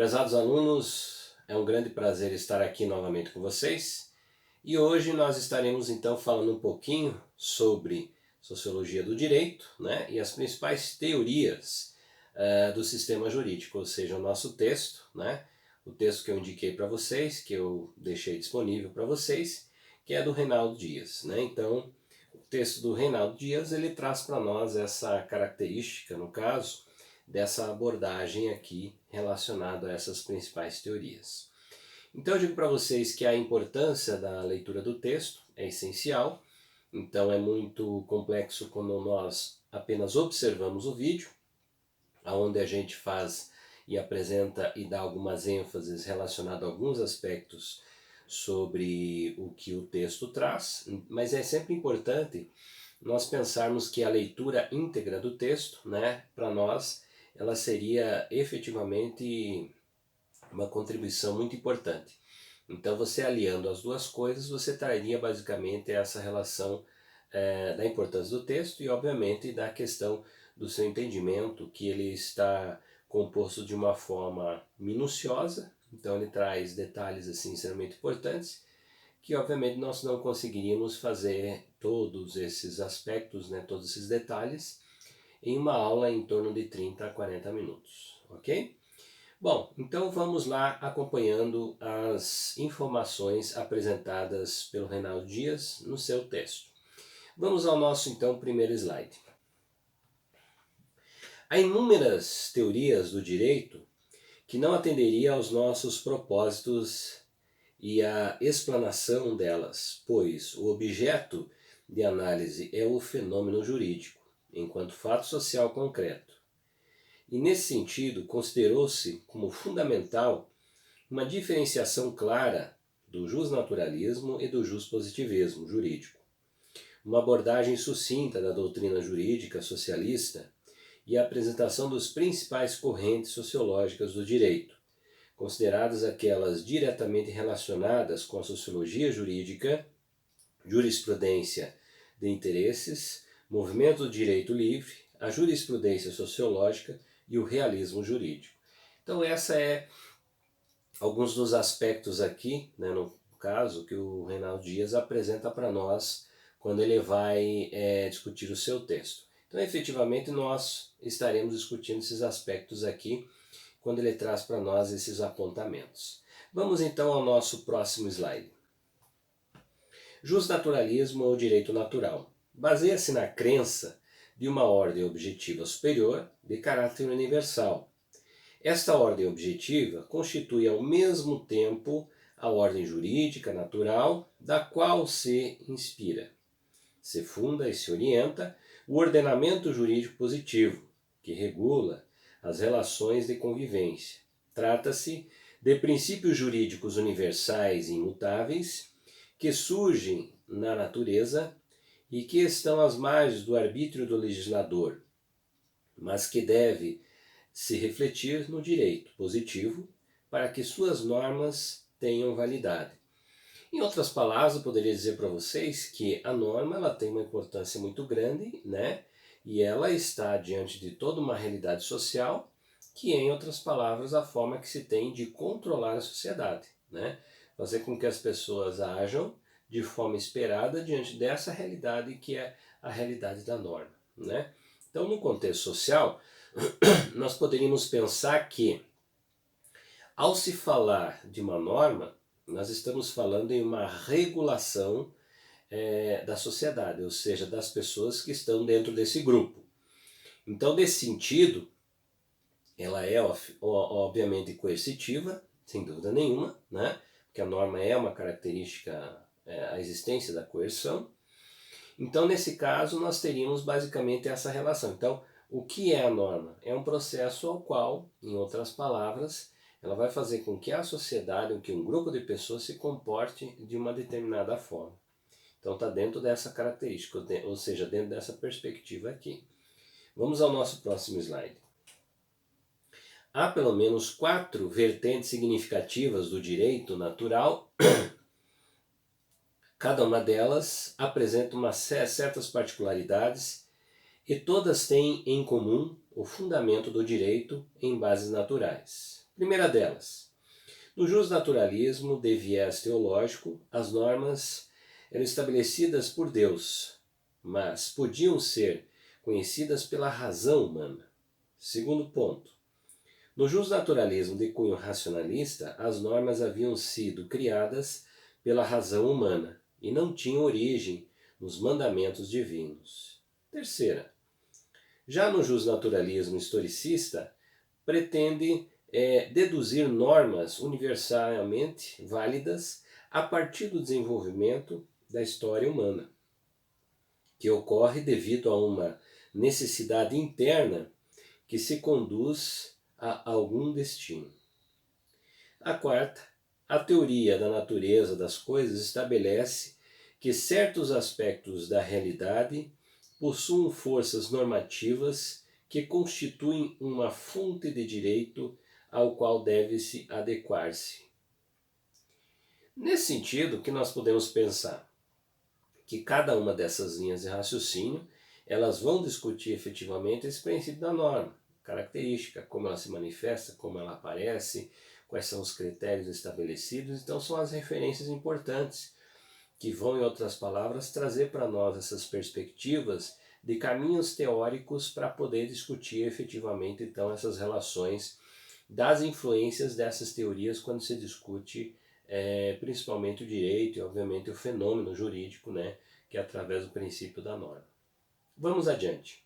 Prezados alunos, é um grande prazer estar aqui novamente com vocês e hoje nós estaremos então falando um pouquinho sobre sociologia do direito, né, e as principais teorias do sistema jurídico, ou seja, o nosso texto, né, o texto que eu indiquei para vocês, que eu deixei disponível para vocês, que é do Reinaldo Dias, né. Então, o texto do Reinaldo Dias, ele traz para nós essa característica, no caso, dessa abordagem aqui relacionada a essas principais teorias. Então eu digo para vocês que a importância da leitura do texto é essencial, então é muito complexo quando nós apenas observamos o vídeo, onde a gente faz e apresenta e dá algumas ênfases relacionadas a alguns aspectos sobre o que o texto traz, mas é sempre importante nós pensarmos que a leitura íntegra do texto, né, para nós, ela seria efetivamente uma contribuição muito importante. Então você aliando as duas coisas, você traria basicamente essa relação da importância do texto e obviamente da questão do seu entendimento, que ele está composto de uma forma minuciosa, então ele traz detalhes assim extremamente importantes, que obviamente nós não conseguiríamos fazer todos esses aspectos, né, todos esses detalhes, em uma aula em torno de 30 a 40 minutos, ok? Bom, então vamos lá acompanhando as informações apresentadas pelo Reinaldo Dias no seu texto. Vamos ao nosso então primeiro slide. Há inúmeras teorias do direito que não atenderiam aos nossos propósitos e à explanação delas, pois o objeto de análise é o fenômeno jurídico, enquanto fato social concreto. E nesse sentido, considerou-se como fundamental uma diferenciação clara do justnaturalismo e do justpositivismo jurídico, uma abordagem sucinta da doutrina jurídica socialista e a apresentação dos principais correntes sociológicas do direito, consideradas aquelas diretamente relacionadas com a sociologia jurídica, jurisprudência de interesses, movimento do direito livre, a jurisprudência sociológica e o realismo jurídico. Então essa é alguns dos aspectos aqui, né, no caso, que o Reinaldo Dias apresenta para nós quando ele vai discutir o seu texto. Então efetivamente nós estaremos discutindo esses aspectos aqui quando ele traz para nós esses apontamentos. Vamos então ao nosso próximo slide. Justnaturalismo ou direito natural. Baseia-se na crença de uma ordem objetiva superior de caráter universal. Esta ordem objetiva constitui ao mesmo tempo a ordem jurídica natural da qual se inspira, se funda e se orienta o ordenamento jurídico positivo, que regula as relações de convivência. Trata-se de princípios jurídicos universais e imutáveis que surgem na natureza e que estão às margens do arbítrio do legislador, mas que deve se refletir no direito positivo para que suas normas tenham validade. Em outras palavras, eu poderia dizer para vocês que a norma ela tem uma importância muito grande, né? E ela está diante de toda uma realidade social, que é, em outras palavras, a forma que se tem de controlar a sociedade, né? Fazer com que as pessoas ajam de forma esperada diante dessa realidade que é a realidade da norma, né? Então, no contexto social, nós poderíamos pensar que, ao se falar de uma norma, nós estamos falando em uma regulação da sociedade, ou seja, das pessoas que estão dentro desse grupo. Então, nesse sentido, ela é obviamente coercitiva, sem dúvida nenhuma, né? Porque a norma é uma característica, a existência da coerção. Então, nesse caso, nós teríamos basicamente essa relação. Então, o que é a norma? É um processo ao qual, em outras palavras, ela vai fazer com que a sociedade, ou que um grupo de pessoas se comporte de uma determinada forma. Então está dentro dessa característica, ou seja, dentro dessa perspectiva aqui. Vamos ao nosso próximo slide. Há pelo menos 4 vertentes significativas do direito natural. Cada uma delas apresenta certas particularidades e todas têm em comum o fundamento do direito em bases naturais. Primeira delas, no justnaturalismo de viés teológico, as normas eram estabelecidas por Deus, mas podiam ser conhecidas pela razão humana. Segundo ponto, no justnaturalismo de cunho racionalista, as normas haviam sido criadas pela razão humana e não tinham origem nos mandamentos divinos. Terceira, já no justnaturalismo historicista, pretende deduzir normas universalmente válidas a partir do desenvolvimento da história humana, que ocorre devido a uma necessidade interna que se conduz a algum destino. A quarta, a teoria da natureza das coisas estabelece que certos aspectos da realidade possuem forças normativas que constituem uma fonte de direito ao qual deve-se adequar-se. Nesse sentido, que nós podemos pensar que cada uma dessas linhas de raciocínio, elas vão discutir efetivamente esse princípio da norma, característica, como ela se manifesta, como ela aparece, quais são os critérios estabelecidos. Então são as referências importantes que vão, em outras palavras, trazer para nós essas perspectivas de caminhos teóricos para poder discutir efetivamente então essas relações das influências dessas teorias quando se discute principalmente o direito e obviamente o fenômeno jurídico, né, que é através do princípio da norma. Vamos adiante.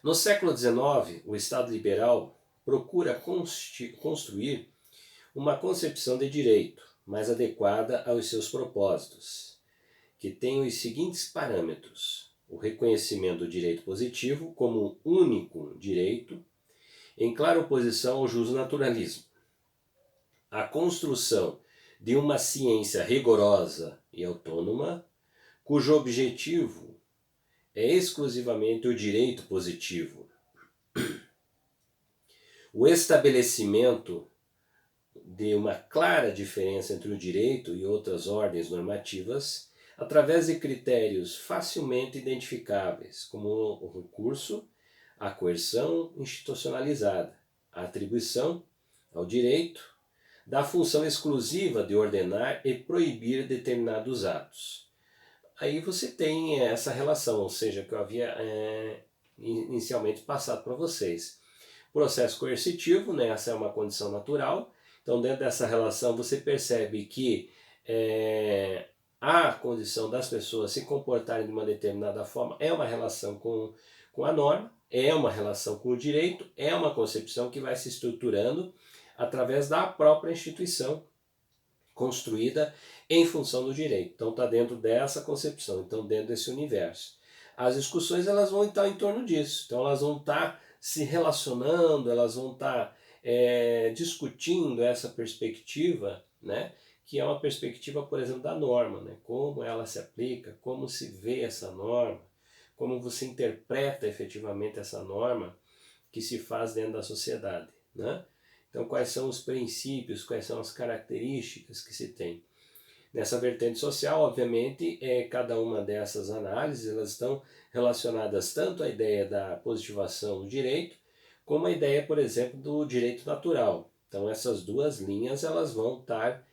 No século XIX, o Estado liberal procura construir uma concepção de direito mais adequada aos seus propósitos, que tem os seguintes parâmetros: o reconhecimento do direito positivo como único direito, em clara oposição ao justnaturalismo, a construção de uma ciência rigorosa e autônoma, cujo objetivo é exclusivamente o direito positivo, o estabelecimento de uma clara diferença entre o direito e outras ordens normativas através de critérios facilmente identificáveis, como o recurso, a coerção institucionalizada, a atribuição ao direito da função exclusiva de ordenar e proibir determinados atos. Aí você tem essa relação, ou seja, que eu havia inicialmente passado para vocês. Processo coercitivo, né, essa é uma condição natural. Então, dentro dessa relação, você percebe que a condição das pessoas se comportarem de uma determinada forma é uma relação com a norma, é uma relação com o direito, é uma concepção que vai se estruturando através da própria instituição construída em função do direito. Então, está dentro dessa concepção, então dentro desse universo. As discussões elas vão estar em torno disso, então elas vão estar se relacionando, elas vão estar discutindo essa perspectiva, né, que é uma perspectiva, por exemplo, da norma, né, como ela se aplica, como se vê essa norma, como você interpreta efetivamente essa norma que se faz dentro da sociedade, né? Então, quais são os princípios, quais são as características que se tem. Nessa vertente social, obviamente, cada uma dessas análises elas estão relacionadas tanto à ideia da positivação do direito, como à ideia, por exemplo, do direito natural. Então, essas duas linhas elas vão estar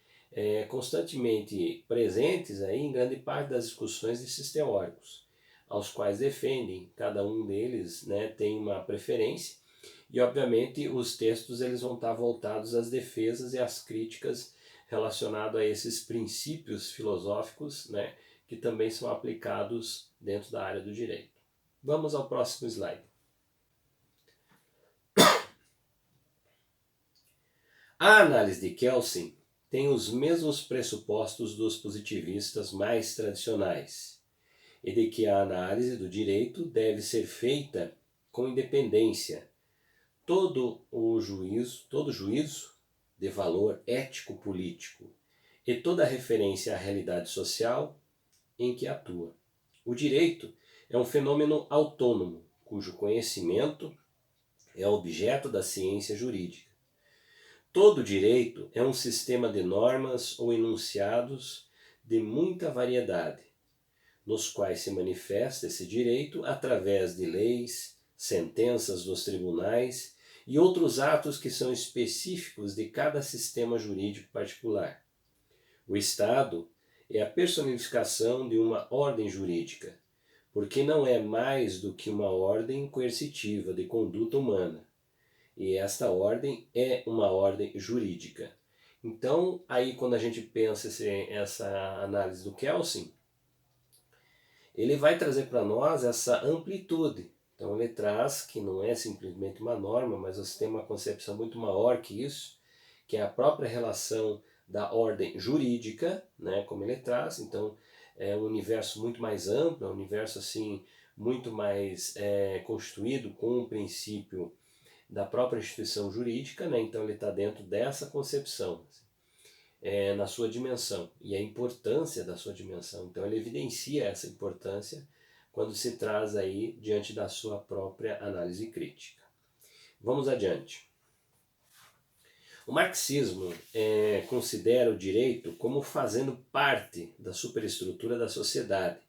constantemente presentes aí em grande parte das discussões desses teóricos, aos quais defendem, cada um deles, né, tem uma preferência. E, obviamente, os textos eles vão estar voltados às defesas e às críticas relacionadas a esses princípios filosóficos, né, que também são aplicados dentro da área do direito. Vamos ao próximo slide. A análise de Kelsen tem os mesmos pressupostos dos positivistas mais tradicionais, e de que a análise do direito deve ser feita com independência. Todo juízo de valor ético-político e toda referência à realidade social em que atua. O direito é um fenômeno autônomo, cujo conhecimento é objeto da ciência jurídica. Todo direito é um sistema de normas ou enunciados de muita variedade, nos quais se manifesta esse direito através de leis, sentenças dos tribunais e outros atos que são específicos de cada sistema jurídico particular. O Estado é a personificação de uma ordem jurídica, porque não é mais do que uma ordem coercitiva de conduta humana, e esta ordem é uma ordem jurídica. Então, aí quando a gente pensa essa análise do Kelsen, ele vai trazer para nós essa amplitude. Então ele traz que não é simplesmente uma norma, mas você tem uma concepção muito maior que isso, que é a própria relação da ordem jurídica, né, como ele traz. Então é um universo muito mais amplo, é um universo assim muito mais constituído com o princípio da própria instituição jurídica, né? Então ele está dentro dessa concepção, na sua dimensão, e a importância da sua dimensão. Então ele evidencia essa importância quando se traz aí diante da sua própria análise crítica. Vamos adiante. O marxismo considera o direito como fazendo parte da superestrutura da sociedade,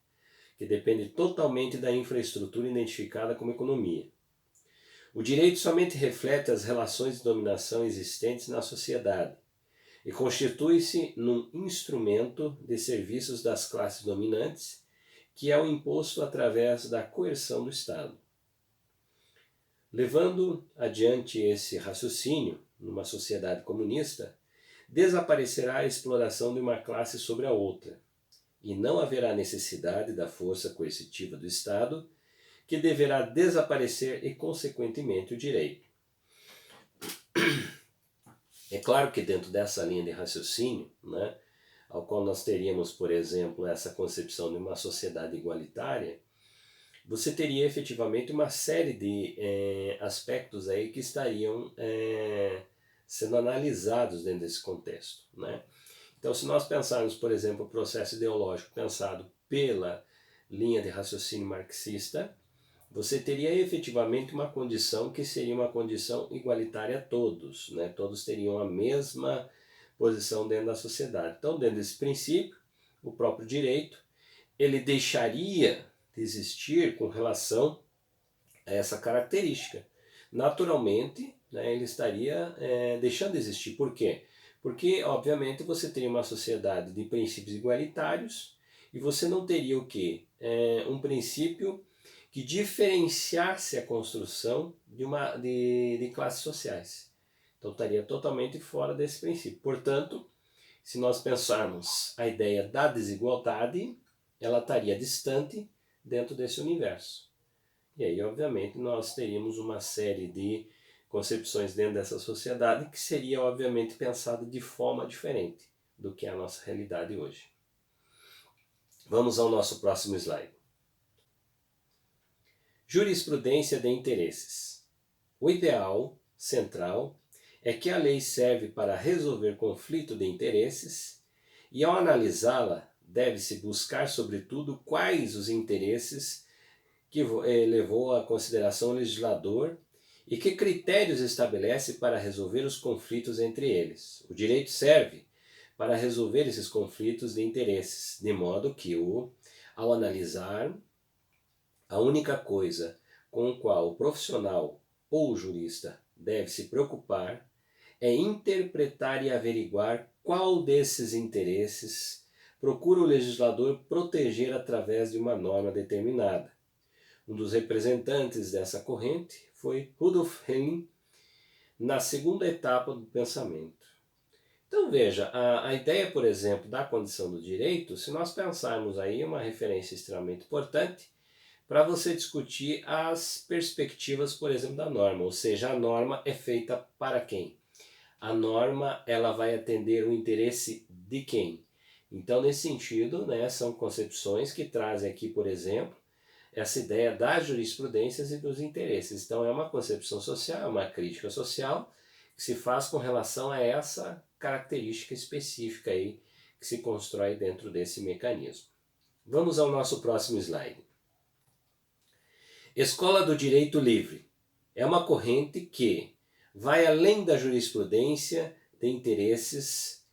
que depende totalmente da infraestrutura identificada como economia. O direito somente reflete as relações de dominação existentes na sociedade e constitui-se num instrumento de serviços das classes dominantes, que é o imposto através da coerção do Estado. Levando adiante esse raciocínio, numa sociedade comunista, desaparecerá a exploração de uma classe sobre a outra, e não haverá necessidade da força coercitiva do Estado, que deverá desaparecer e, consequentemente, o direito. É claro que dentro dessa linha de raciocínio, né, ao qual nós teríamos, por exemplo, essa concepção de uma sociedade igualitária, você teria efetivamente uma série de aspectos aí que estariam sendo analisados dentro desse contexto, né? Então, se nós pensarmos, por exemplo, o processo ideológico pensado pela linha de raciocínio marxista, você teria efetivamente uma condição que seria uma condição igualitária a todos, né? Todos teriam a mesma posição dentro da sociedade. Então, dentro desse princípio, o próprio direito, ele deixaria de existir com relação a essa característica. Naturalmente, né, ele estaria deixando de existir. Por quê? Porque, obviamente, você teria uma sociedade de princípios igualitários e você não teria o quê? Um princípio que diferenciasse a construção de classes sociais. Então estaria totalmente fora desse princípio. Portanto, se nós pensarmos a ideia da desigualdade, ela estaria distante dentro desse universo. E aí, obviamente, nós teríamos uma série de concepções dentro dessa sociedade que seria, obviamente, pensada de forma diferente do que é a nossa realidade hoje. Vamos ao nosso próximo slide. Jurisprudência de interesses. O ideal central é que a lei serve para resolver conflito de interesses e, ao analisá-la, deve-se buscar, sobretudo, quais os interesses que levou à consideração o legislador e que critérios estabelece para resolver os conflitos entre eles. O direito serve para resolver esses conflitos de interesses, de modo que, ao analisar, a única coisa com a qual o profissional ou o jurista deve se preocupar é interpretar e averiguar qual desses interesses procura o legislador proteger através de uma norma determinada. Um dos representantes dessa corrente foi Rudolf Henning, na segunda etapa do pensamento. Então veja, a ideia, por exemplo, da condição do direito, se nós pensarmos aí, uma referência extremamente importante para você discutir as perspectivas, por exemplo, da norma, ou seja, a norma é feita para quem? A norma, ela vai atender o interesse de quem? Então, nesse sentido, né, são concepções que trazem aqui, por exemplo, essa ideia das jurisprudências e dos interesses. Então, é uma concepção social, é uma crítica social que se faz com relação a essa característica específica aí que se constrói dentro desse mecanismo. Vamos ao nosso próximo slide. Escola do Direito Livre é uma corrente que vai além da jurisprudência de interesses,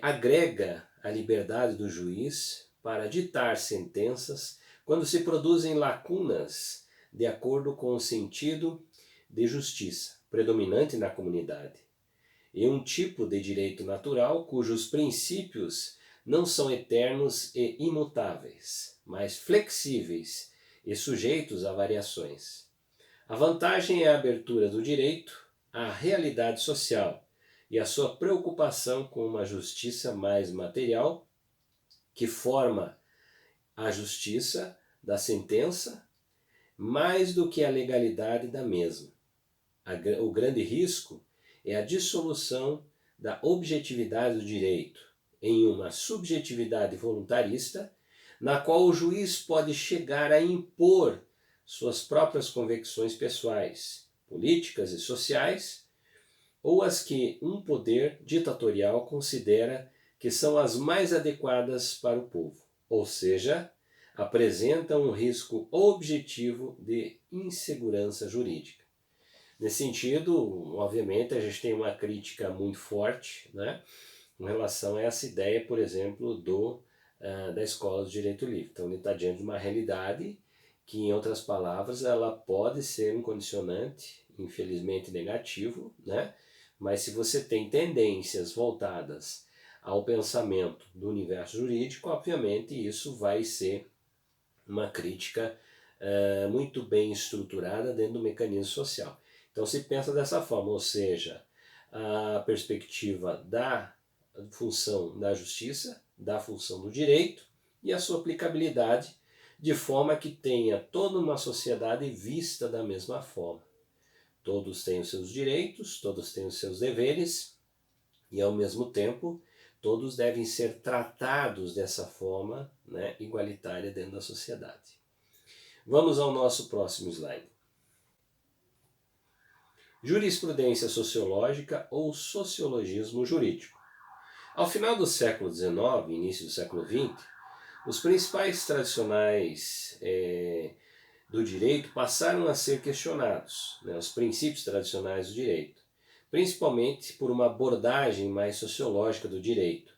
agrega a liberdade do juiz para ditar sentenças quando se produzem lacunas de acordo com o sentido de justiça. predominante na comunidade, e um tipo de direito natural cujos princípios não são eternos e imutáveis, mas flexíveis e sujeitos a variações. A vantagem é a abertura do direito à realidade social e a sua preocupação com uma justiça mais material, que forma a justiça da sentença mais do que a legalidade da mesma. O grande risco é a dissolução da objetividade do direito em uma subjetividade voluntarista, na qual o juiz pode chegar a impor suas próprias convicções pessoais, políticas e sociais, ou as que um poder ditatorial considera que são as mais adequadas para o povo, ou seja, apresentam um risco objetivo de insegurança jurídica. Nesse sentido, obviamente, a gente tem uma crítica muito forte, né, em relação a essa ideia, por exemplo, da escola do direito livre. Então, ele está diante de uma realidade que, em outras palavras, ela pode ser um condicionante, infelizmente negativo, né, mas se você tem tendências voltadas ao pensamento do universo jurídico, obviamente isso vai ser uma crítica muito bem estruturada dentro do mecanismo social. Então se pensa dessa forma, ou seja, a perspectiva da função da justiça, da função do direito e a sua aplicabilidade de forma que tenha toda uma sociedade vista da mesma forma. Todos têm os seus direitos, todos têm os seus deveres e ao mesmo tempo todos devem ser tratados dessa forma, né, igualitária dentro da sociedade. Vamos ao nosso próximo slide. Jurisprudência sociológica ou sociologismo jurídico. Ao final do século XIX e início do século XX, os principais tradicionais do direito passaram a ser questionados, né, os princípios tradicionais do direito, principalmente por uma abordagem mais sociológica do direito,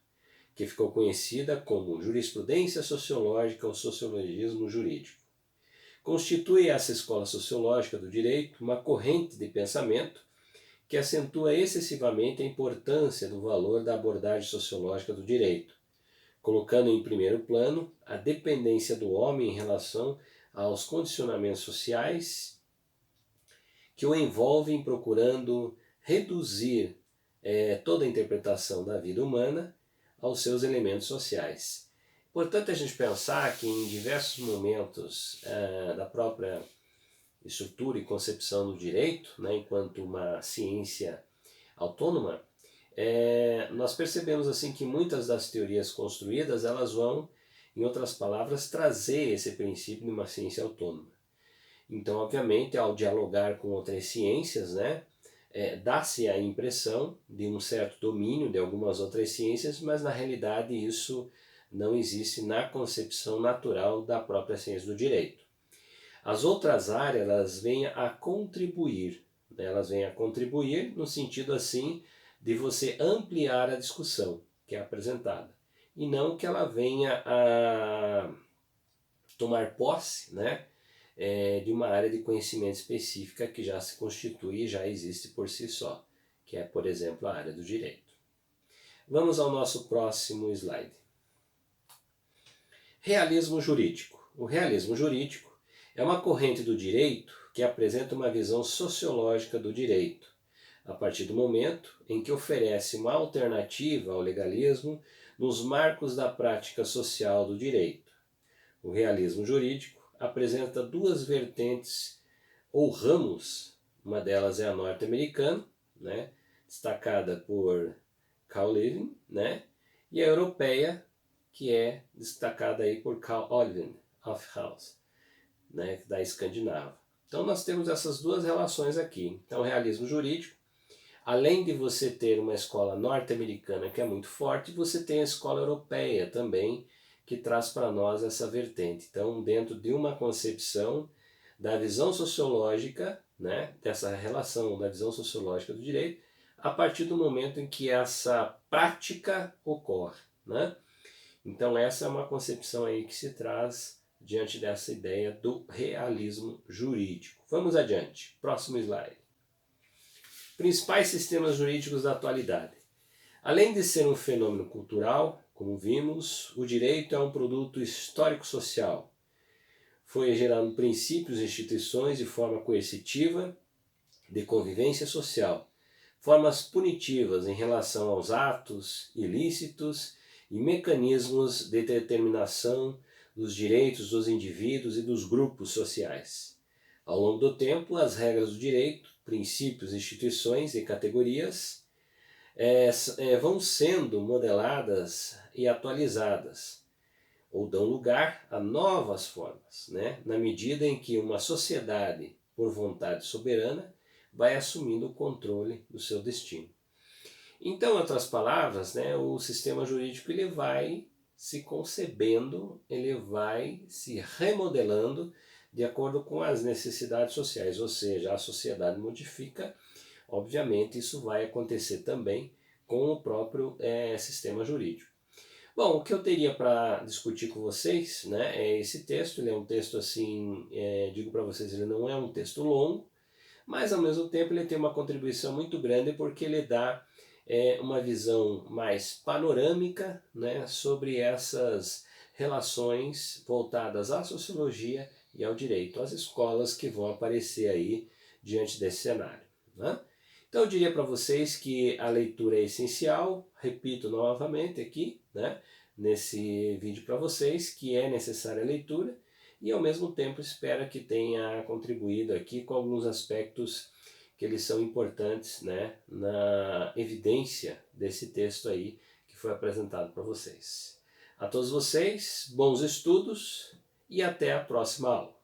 que ficou conhecida como jurisprudência sociológica ou sociologismo jurídico. Constitui essa escola sociológica do direito uma corrente de pensamento que acentua excessivamente a importância do valor da abordagem sociológica do direito, colocando em primeiro plano a dependência do homem em relação aos condicionamentos sociais que o envolvem, procurando reduzir toda a interpretação da vida humana aos seus elementos sociais. Importante a gente pensar que em diversos momentos da própria estrutura e concepção do direito, né, enquanto uma ciência autônoma, nós percebemos assim que muitas das teorias construídas elas vão, em outras palavras, trazer esse princípio de uma ciência autônoma. Então, obviamente, ao dialogar com outras ciências, né, dá-se a impressão de um certo domínio de algumas outras ciências, mas na realidade isso não existe na concepção natural da própria ciência do direito. As outras áreas elas vêm a contribuir, né? Elas vêm a contribuir no sentido assim de você ampliar a discussão que é apresentada, e não que ela venha a tomar posse, né, de uma área de conhecimento específica que já se constitui e já existe por si só, que é, por exemplo, a área do direito. Vamos ao nosso próximo slide. Realismo jurídico. O realismo jurídico é uma corrente do direito que apresenta uma visão sociológica do direito, a partir do momento em que oferece uma alternativa ao legalismo nos marcos da prática social do direito. O realismo jurídico apresenta duas vertentes ou ramos, uma delas é a norte-americana, né, destacada por Carl Levin, né, e a europeia, que é destacada aí por Carl Oliven Hofhaus, né, da Escandinava. Então nós temos essas duas relações aqui. Então o realismo jurídico, além de você ter uma escola norte-americana que é muito forte, você tem a escola europeia também, que traz para nós essa vertente. Então, dentro de uma concepção da visão sociológica, né, dessa relação da visão sociológica do direito, a partir do momento em que essa prática ocorre, né? Então essa é uma concepção aí que se traz diante dessa ideia do realismo jurídico. Vamos adiante. Próximo slide. Principais sistemas jurídicos da atualidade. Além de ser um fenômeno cultural, como vimos, o direito é um produto histórico-social. Foi gerando princípios e instituições de forma coercitiva, de convivência social, formas punitivas em relação aos atos ilícitos e mecanismos de determinação dos direitos dos indivíduos e dos grupos sociais. Ao longo do tempo, as regras do direito, princípios, instituições e categorias vão sendo modeladas e atualizadas, ou dão lugar a novas formas, né? Na medida em que uma sociedade, por vontade soberana, vai assumindo o controle do seu destino. Então, em outras palavras, né, o sistema jurídico ele vai se concebendo, ele vai se remodelando de acordo com as necessidades sociais, ou seja, a sociedade modifica, obviamente isso vai acontecer também com o próprio sistema jurídico. Bom, o que eu teria para discutir com vocês, né, é esse texto. Ele é um texto assim, digo para vocês, ele não é um texto longo, mas ao mesmo tempo ele tem uma contribuição muito grande porque ele dá uma visão mais panorâmica, né, sobre essas relações voltadas à sociologia e ao direito, as escolas que vão aparecer aí diante desse cenário, né? Então eu diria para vocês que a leitura é essencial, repito novamente aqui, né, nesse vídeo para vocês, que é necessária a leitura, e ao mesmo tempo espero que tenha contribuído aqui com alguns aspectos que eles são importantes, né, na evidência desse texto aí que foi apresentado para vocês. A todos vocês, bons estudos e até a próxima aula.